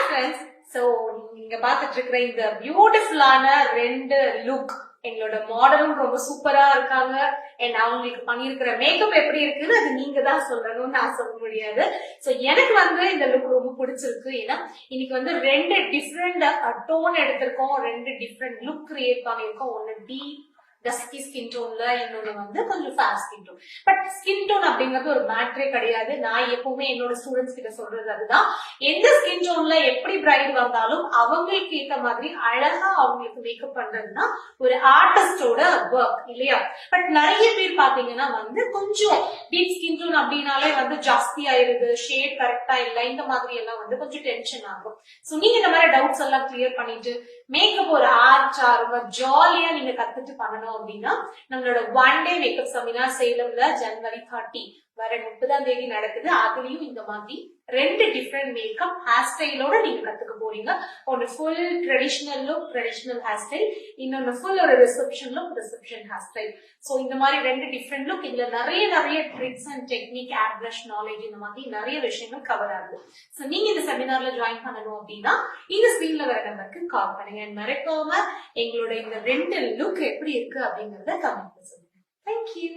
Friends, so நீங்க பாத்துட்டு இருக்கிற இந்த பியூட்டிஃபுல்லான ரெண்டு லுக் எங்களோட மாடலும் ரொம்ப சூப்பரா இருக்காங்க. அண்ட் அவங்களுக்கு பண்ணிருக்கிற மேக்கப் எப்படி இருக்குன்னு அது நீங்க தான் சொல்லணும்னு நான் சொல்ல முடியாது. சோ எனக்கு வந்து இந்த லுக் ரொம்ப பிடிச்சிருக்கு. ஏன்னா இன்னைக்கு வந்து ரெண்டு டிஃப்ரெண்ட் டோன் எடுத்திருக்கோம், ரெண்டு டிஃப்ரெண்ட் லுக் கிரியேட் பண்ணிருக்கோம். ஒன்னு டீப் டஸ்கி ஸ்கின் டோன்ல, இன்னொன்னு வந்து கொஞ்சம் fair skin tone. But skin tone அப்படிங்கிறது ஒரு மேட்ரே கிடையாது. நான் எப்பவுமே என்னோட ஸ்டூடெண்ட்ஸ் கிட்ட சொல்றது அதுதான். எந்த ஸ்கின் டோன்ல எப்படி பிரைட் வந்தாலும் அவங்களுக்கு ஏத்த மாதிரி அழகா அவங்களுக்கு மேக்கப் பண்றதுன்னா ஒரு ஆர்டிஸ்டோட ஒர்க் இல்லையா? பட் நிறைய பேர் பாத்தீங்கன்னா வந்து கொஞ்சம் டீப் ஸ்கின் டோன் அப்படின்னாலே வந்து ஜாஸ்தி ஆயிருது, ஷேட் கரெக்டா இல்ல, இந்த மாதிரி எல்லாம் வந்து கொஞ்சம் டென்ஷன் ஆகும். சோ நீங்க இந்த மாதிரி டவுட்ஸ் எல்லாம் கிளியர் பண்ணிட்டு மேக்கப் ஒரு ஆர்ட்டா ரொம்ப ஜாலியா நீங்க கத்துட்டு பண்ணணும் அப்படின்னா நம்மளோட 1 டே மேக்கப் செமினார் சேலம்ல ஜனவரி 30 வர 30ஆம் தேதி நடக்குது. அதுலயும் இந்த மாதிரி ரெண்டு டிஃப்ரெண்ட் மேக்கப் ஹேர் ஸ்டைலோட நீங்க கத்துக்க போறீங்க. ஒன்னு full traditional look, traditional hair style, இன்னொன்னு ஃபுல் ஒரு reception look, reception hair style. So இந்த மாதிரி ரெண்டு டிஃப்ரெண்ட் லுக், இதுல நிறைய tricks and technique, air brush knowledge, இந்த மாதிரி நிறைய விஷயங்கள் கவர் ஆகுது. சோ நீங்க இந்த செமினார்ல ஜாயின் பண்ணணும் அப்படின்னா இந்த ஸ்கிரீன்ல வர நம்பருக்கு கால் பண்ணுங்க. மறக்காம எங்களோட இந்த ரெண்டு லுக் எப்படி இருக்கு அப்படிங்கறத கமெண்ட்ல சொல்லுங்க. தேங்க்யூ.